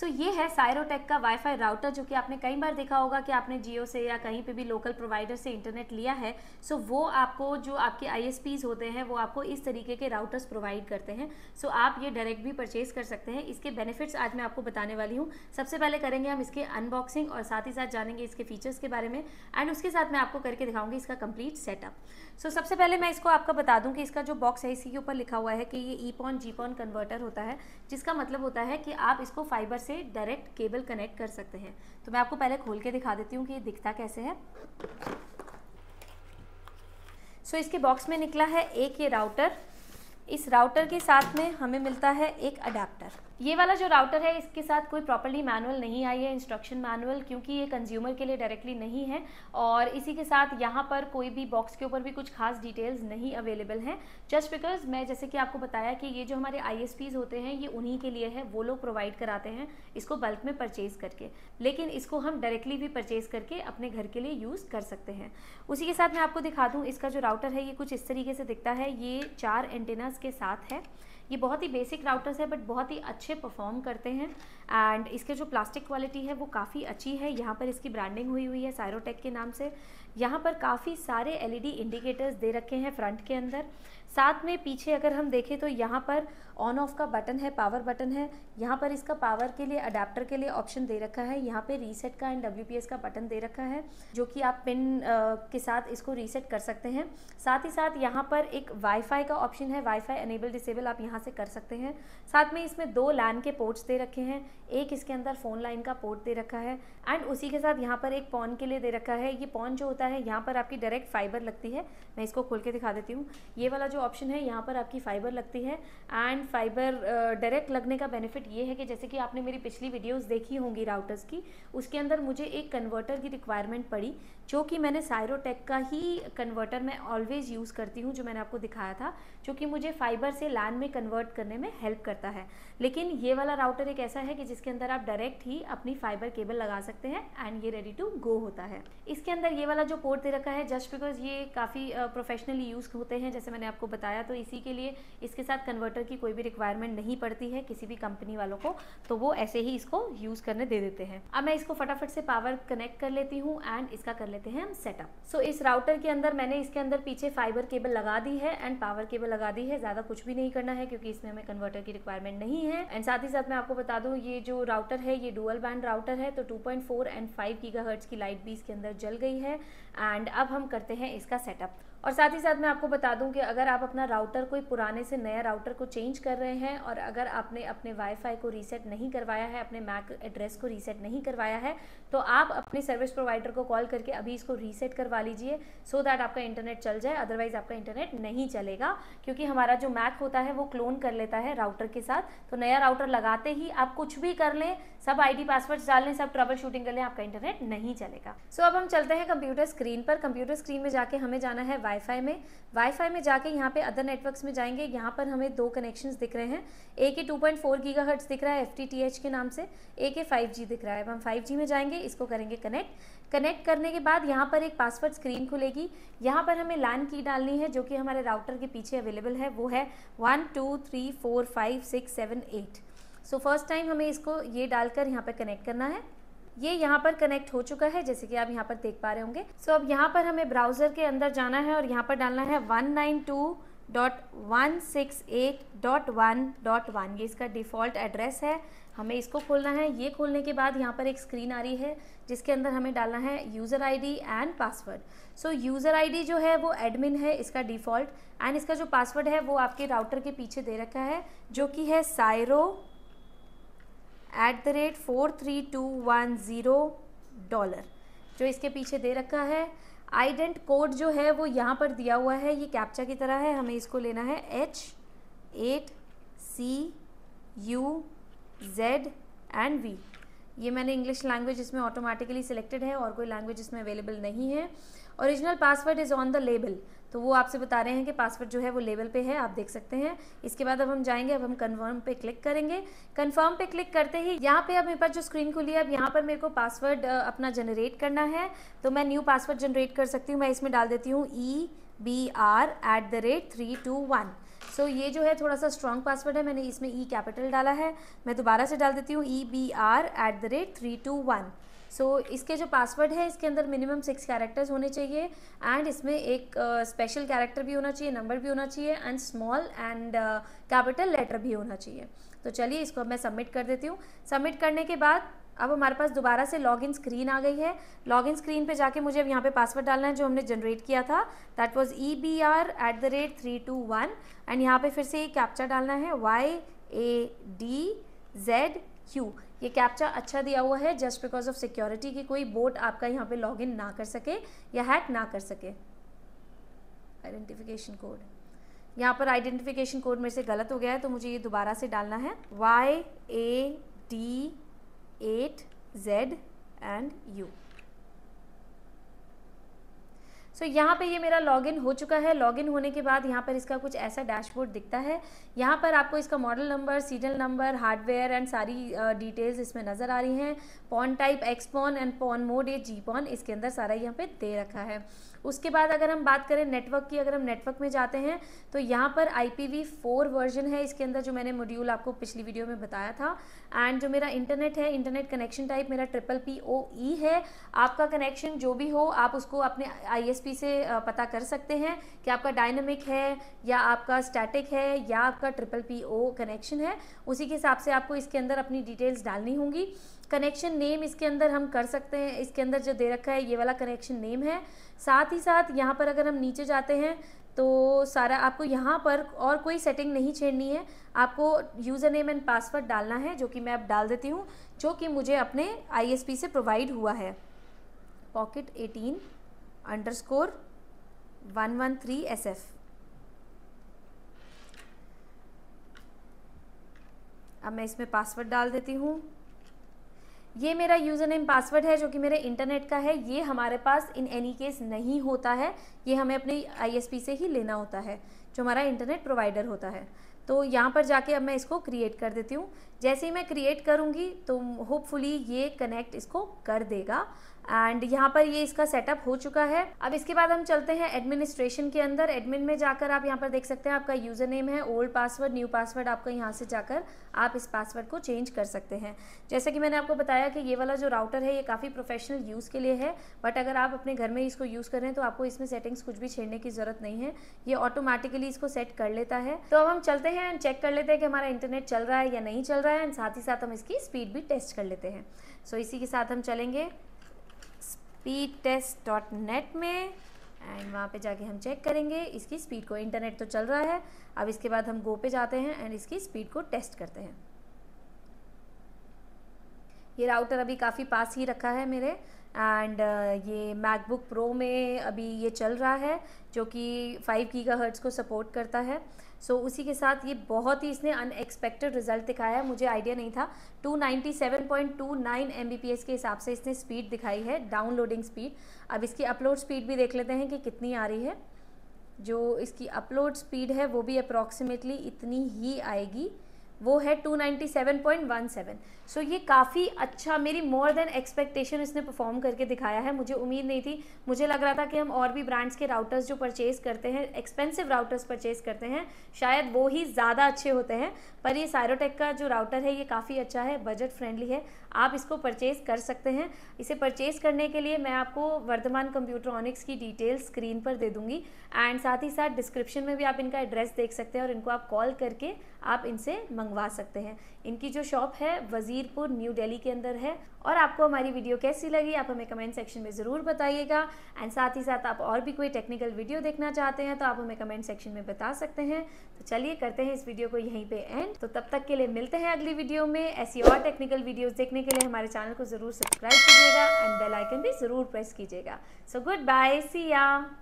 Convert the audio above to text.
सो ये है साइरोटेक का वाईफाई राउटर, जो कि आपने कई बार देखा होगा कि आपने जियो से या कहीं पे भी लोकल प्रोवाइडर से इंटरनेट लिया है। सो वो आपको जो आपके ISPs होते हैं वो आपको इस तरीके के राउटर्स प्रोवाइड करते हैं। सो आप ये डायरेक्ट भी परचेज कर सकते हैं। इसके बेनिफिट्स आज मैं आपको बताने वाली हूँ। सबसे पहले करेंगे हम इसके अनबॉक्सिंग और साथ ही साथ जानेंगे इसके फीचर्स के बारे में, एंड उसके साथ मैं आपको करके दिखाऊंगी इसका कंप्लीट सेटअप। सो सबसे पहले मैं इसको आपको बता दूं कि इसका जो बॉक्स है इसी के ऊपर लिखा हुआ है कि ये EPON GPON कन्वर्टर होता है, जिसका मतलब होता है कि आप इसको फाइबर से डायरेक्ट केबल कनेक्ट कर सकते हैं। तो मैं आपको पहले खोल के दिखा देती हूँ कि ये दिखता कैसे है। सो इसके बॉक्स में निकला है एक ये राउटर। इस राउटर के साथ में हमें मिलता है एक अडेप्टर। ये वाला जो राउटर है इसके साथ कोई प्रॉपर्ली मैनुअल नहीं आई है, इंस्ट्रक्शन मैनुअल, क्योंकि ये कंज्यूमर के लिए डायरेक्टली नहीं है। और इसी के साथ यहाँ पर कोई भी बॉक्स के ऊपर भी कुछ खास डिटेल्स नहीं अवेलेबल हैं, जस्ट बिकॉज मैं जैसे कि आपको बताया कि ये जो हमारे ISPs होते हैं ये उन्हीं के लिए है, वो लोग प्रोवाइड कराते हैं इसको बल्क में परचेज करके, लेकिन इसको हम डायरेक्टली भी परचेज करके अपने घर के लिए यूज़ कर सकते हैं। उसी के साथ मैं आपको दिखा दूँ इसका जो राउटर है ये कुछ इस तरीके से दिखता है। ये 4 एंटेनास के साथ है। ये बहुत ही बेसिक राउटर्स है बट बहुत ही अच्छे परफॉर्म करते हैं, एंड इसके जो प्लास्टिक क्वालिटी है वो काफ़ी अच्छी है। यहाँ पर इसकी ब्रांडिंग हुई है साइरोटेक के नाम से। यहाँ पर काफ़ी सारे LED इंडिकेटर्स दे रखे हैं फ्रंट के अंदर। साथ में पीछे अगर हम देखें तो यहाँ पर ऑन ऑफ का बटन है, पावर बटन है। यहाँ पर इसका पावर के लिए अडेप्टर के लिए ऑप्शन दे रखा है। यहाँ पे रीसेट का एंड WPS का बटन दे रखा है, जो कि आप पिन के साथ इसको रीसेट कर सकते हैं। साथ ही साथ यहाँ पर एक वाईफाई का ऑप्शन है, वाईफाई एनेबल डिसेबल आप यहाँ से कर सकते हैं। साथ में इसमें 2 LAN के पोर्ट्स दे रखे हैं, एक इसके अंदर फ़ोन लाइन का पोर्ट दे रखा है, एंड उसी के साथ यहाँ पर एक पॉन के लिए दे रखा है। ये पॉन जो होता है यहाँ पर आपकी डायरेक्ट फाइबर लगती है। मैं इसको खोल के दिखा देती हूँ। ये वाला जो ऑप्शन है यहाँ पर आपकी फाइबर लगती है, एंड फाइबर डायरेक्ट लगने का बेनिफिट ये है कि जैसे कि आपने मेरी पिछली वीडियोस देखी होंगी राउटर्स की, उसके अंदर मुझे एक कन्वर्टर की रिक्वायरमेंट पड़ी, जो कि मैंने साइरोटेक का ही कन्वर्टर मैं ऑलवेज यूज़ करती हूँ, जो मैंने आपको दिखाया था, जो कि मुझे फाइबर से LAN में कन्वर्ट करने में हेल्प करता है। लेकिन ये वाला राउटर एक ऐसा है कि जिसके अंदर आप डायरेक्ट ही अपनी फाइबर केबल लगा सकते हैं एंड ये रेडी टू गो होता है। इसके अंदर ये वाला जो पोर्ट दे रखा है जस्ट बिकॉज ये काफ़ी प्रोफेशनली यूज़ होते हैं, जैसे मैंने आपको बताया, तो इसी के लिए इसके साथ कन्वर्टर की कोई भी रिक्वायरमेंट नहीं पड़ती है किसी भी कंपनी वालों को, तो वो ऐसे ही इसको यूज़ करने दे देते हैं। अब मैं इसको फटाफट से पावर कनेक्ट कर लेती हूँ एंड इसका कर लेते हैं हम सेटअप। सो इस राउटर के अंदर मैंने इसके अंदर पीछे फाइबर केबल लगा दी है एंड पावर केबल लगा दी है। ज़्यादा कुछ भी नहीं करना है क्योंकि इसमें हमें कन्वर्टर की रिक्वायरमेंट नहीं है। एंड साथ ही साथ मैं आपको बता दूं ये जो राउटर है ये डुअल बैंड राउटर है, तो 2.4 एंड 5 गीगाहर्ट्ज की लाइट भी इसके अंदर जल गई है। एंड अब हम करते हैं इसका सेटअप। और साथ ही साथ मैं आपको बता दूं कि अगर आप अपना राउटर कोई पुराने से नया राउटर को चेंज कर रहे हैं और अगर आपने अपने वाईफाई को रीसेट नहीं करवाया है, अपने मैक एड्रेस को रीसेट नहीं करवाया है, तो आप अपने सर्विस प्रोवाइडर को कॉल करके अभी इसको रीसेट करवा लीजिए, सो दैट आपका इंटरनेट चल जाए। अदरवाइज आपका इंटरनेट नहीं चलेगा, क्योंकि हमारा जो मैक होता है वो क्लोन कर लेता है राउटर के साथ। तो नया राउटर लगाते ही आप कुछ भी कर लें, सब ID पासवर्ड्स डाल लें, सब ट्रबल शूटिंग कर लें, आपका इंटरनेट नहीं चलेगा। सो अब हम चलते हैं कंप्यूटर स्क्रीन पर। कंप्यूटर स्क्रीन में जाके हमें जाना है वाईफाई में। वाईफाई में जाके यहाँ पे अदर नेटवर्क्स में जाएंगे। यहाँ पर हमें 2 कनेक्शंस दिख रहे हैं। एक ही 2.4 गीगाहर्ट्ज दिख रहा है FTTH के नाम से, एक ही 5G दिख रहा है। अब हम 5G में जाएंगे, इसको करेंगे कनेक्ट करने के बाद यहाँ पर एक पासवर्ड स्क्रीन खुलेगी। यहाँ पर हमें LAN की डालनी है, जो कि हमारे राउटर के पीछे अवेलेबल है, वो है 1 2 3 4 5 6 7 8। सो फर्स्ट टाइम हमें इसको ये डालकर यहाँ पर कनेक्ट करना है। ये यहाँ पर कनेक्ट हो चुका है, जैसे कि आप यहाँ पर देख पा रहे होंगे। सो अब यहाँ पर हमें ब्राउज़र के अंदर जाना है और यहाँ पर डालना है 192.168.1.1। ये इसका डिफ़ॉल्ट एड्रेस है, हमें इसको खोलना है। ये खोलने के बाद यहाँ पर एक स्क्रीन आ रही है जिसके अंदर हमें डालना है user ID and password. So user ID जो है वो एडमिन है इसका डिफ़ॉल्ट, एंड इसका जो पासवर्ड है वो आपके राउटर के पीछे दे रखा है, जो कि है साइरो@4321 जो इसके पीछे दे रखा है। आइडेंट कोड जो है वो यहाँ पर दिया हुआ है, ये कैप्चा की तरह है, हमें इसको लेना है H8CUZ&V। ये मैंने इंग्लिश लैंग्वेज इसमें ऑटोमेटिकली सिलेक्टेड है और कोई लैंग्वेज इसमें अवेलेबल नहीं है। Original password is on the label, तो वो आपसे बता रहे हैं कि पासवर्ड जो है वो लेवल पे है, आप देख सकते हैं। इसके बाद अब हम जाएंगे, अब हम कन्फर्म पे क्लिक करेंगे। कन्फर्म पे क्लिक करते ही यहाँ पे अब मेरे पास जो स्क्रीन खुली है, अब यहाँ पर मेरे को पासवर्ड अपना जनरेट करना है, तो मैं न्यू पासवर्ड जनरेट कर सकती हूँ। मैं इसमें डाल देती हूँ EBR@321। सो ये जो है थोड़ा सा स्ट्रॉन्ग पासवर्ड है, मैंने इसमें ई कैपिटल डाला है। मैं दोबारा से डाल देती हूँ EBR@321। सो इसके जो पासवर्ड है इसके अंदर मिनिमम 6 कैरेक्टर्स होने चाहिए एंड इसमें एक स्पेशल कैरेक्टर भी होना चाहिए, नंबर भी होना चाहिए and small and capital letter भी होना चाहिए। तो चलिए इसको मैं सबमिट कर देती हूँ। सबमिट करने के बाद अब हमारे पास दोबारा से लॉगिन स्क्रीन आ गई है। लॉगिन स्क्रीन पे जाके मुझे अब यहाँ पे पासवर्ड डालना है जो हमने जनरेट किया था, दैट वाज EBR@321 एंड यहाँ पे फिर से कैप्चा डालना है YADZQ। ये कैप्चा अच्छा दिया हुआ है जस्ट बिकॉज ऑफ सिक्योरिटी कि कोई बोट आपका यहाँ पे लॉगिन ना कर सके या हैक ना कर सके। आइडेंटिफिकेशन कोड, यहाँ पर आइडेंटिफिकेशन कोड मेरे से गलत हो गया है तो मुझे ये दोबारा से डालना है YAD8Z and U। सो यहाँ पे ये मेरा लॉगिन हो चुका है। लॉगिन होने के बाद यहाँ पर इसका कुछ ऐसा डैशबोर्ड दिखता है। यहाँ पर आपको इसका model number, serial number, hardware and सारी डिटेल्स इसमें नज़र आ रही हैं। PON type XPON and PON mode ये जीपॉन इसके अंदर सारा यहाँ पे दे रखा है। उसके बाद अगर हम बात करें नेटवर्क की, अगर हम नेटवर्क में जाते हैं तो यहाँ पर IPv4 वर्जन है इसके अंदर, जो मैंने मॉड्यूल आपको पिछली वीडियो में बताया था। एंड जो मेरा इंटरनेट है, इंटरनेट कनेक्शन टाइप मेरा PPPoE है। आपका कनेक्शन जो भी हो आप उसको अपने ISP से पता कर सकते हैं कि आपका डायनामिक है या आपका स्टैटिक है या आपका PPPo कनेक्शन है। उसी के हिसाब से आपको इसके अंदर अपनी डिटेल्स डालनी होंगी। कनेक्शन नेम इसके अंदर हम कर सकते हैं, इसके अंदर जो दे रखा है ये वाला कनेक्शन नेम है। साथ ही साथ यहाँ पर अगर हम नीचे जाते हैं तो सारा आपको यहाँ पर और कोई सेटिंग नहीं छेड़नी है, आपको यूज़र नेम एंड पासवर्ड डालना है जो कि मैं अब डाल देती हूँ, जो कि मुझे अपने ISP से प्रोवाइड हुआ है, pocket18_113SF। अब मैं इसमें पासवर्ड डाल देती हूँ। ये मेरा यूज़र नेम पासवर्ड है जो कि मेरे इंटरनेट का है। ये हमारे पास इन एनी केस नहीं होता है, ये हमें अपने ISP से ही लेना होता है जो हमारा इंटरनेट प्रोवाइडर होता है। तो यहाँ पर जाके अब मैं इसको क्रिएट कर देती हूँ। जैसे ही मैं क्रिएट करूँगी तो होपफुली ये कनेक्ट इसको कर देगा एंड यहाँ पर ये इसका सेटअप हो चुका है। अब इसके बाद हम चलते हैं एडमिनिस्ट्रेशन के अंदर। एडमिन में जाकर आप यहाँ पर देख सकते हैं आपका यूज़र नेम है, ओल्ड पासवर्ड, न्यू पासवर्ड, आपका यहाँ से जाकर आप इस पासवर्ड को चेंज कर सकते हैं। जैसे कि मैंने आपको बताया कि ये वाला जो राउटर है ये काफ़ी प्रोफेशनल यूज़ के लिए है, बट अगर आप अपने घर में इसको यूज़ कर रहे हैं तो आपको इसमें सेटिंग्स कुछ भी छेड़ने की ज़रूरत नहीं है, ये ऑटोमेटिकली इसको सेट कर लेता है। तो अब हम चलते हैं एंड चेक कर लेते हैं कि हमारा इंटरनेट चल रहा है या नहीं चल रहा है एंड साथ ही साथ हम इसकी स्पीड भी टेस्ट कर लेते हैं। सो इसी के साथ हम चलेंगे speedtest.net में एंड वहाँ पे जाके हम चेक करेंगे इसकी स्पीड को। इंटरनेट तो चल रहा है। अब इसके बाद हम गो पे जाते हैं एंड इसकी स्पीड को टेस्ट करते हैं। ये राउटर अभी काफ़ी पास ही रखा है मेरे एंड ये मैकबुक प्रो में अभी ये चल रहा है जो कि 5 गीगाहर्ट्ज को सपोर्ट करता है। सो उसी के साथ ये बहुत ही इसने अनएक्सपेक्टेड रिजल्ट दिखाया है, मुझे आइडिया नहीं था। 297.29 Mbps के हिसाब से इसने स्पीड दिखाई है, डाउनलोडिंग स्पीड। अब इसकी अपलोड स्पीड भी देख लेते हैं कि कितनी आ रही है। जो इसकी अपलोड स्पीड है वो भी अप्रॉक्सीमेटली इतनी ही आएगी, वो है 297.17। सो ये काफ़ी अच्छा, मेरी मोर देन एक्सपेक्टेशन इसने परफॉर्म करके दिखाया है। मुझे उम्मीद नहीं थी, मुझे लग रहा था कि हम और भी ब्रांड्स के राउटर्स जो परचेज़ करते हैं, एक्सपेंसिव राउटर्स परचेज़ करते हैं, शायद वो ही ज़्यादा अच्छे होते हैं, पर ये साइरोटेक का जो राउटर है ये काफ़ी अच्छा है, बजट फ्रेंडली है, आप इसको परचेज़ कर सकते हैं। इसे परचेज़ करने के लिए मैं आपको वर्धमान कंप्यूटरॉनिक्स की डिटेल्स स्क्रीन पर दे दूँगी एंड साथ ही साथ डिस्क्रिप्शन में भी आप इनका एड्रेस देख सकते हैं और इनको आप कॉल करके आप इनसे मंगवा सकते हैं। इनकी जो शॉप है वजीरपुर न्यू दिल्ली के अंदर है। और आपको हमारी वीडियो कैसी लगी आप हमें कमेंट सेक्शन में ज़रूर बताइएगा एंड साथ ही साथ आप और भी कोई टेक्निकल वीडियो देखना चाहते हैं तो आप हमें कमेंट सेक्शन में बता सकते हैं। तो चलिए करते हैं इस वीडियो को यहीं पे एंड। तो तब तक के लिए मिलते हैं अगली वीडियो में। ऐसी और टेक्निकल वीडियोज़ देखने के लिए हमारे चैनल को ज़रूर सब्सक्राइब कीजिएगा एंड बेल आइकन भी ज़रूर प्रेस कीजिएगा। सो गुड बाय, सी या।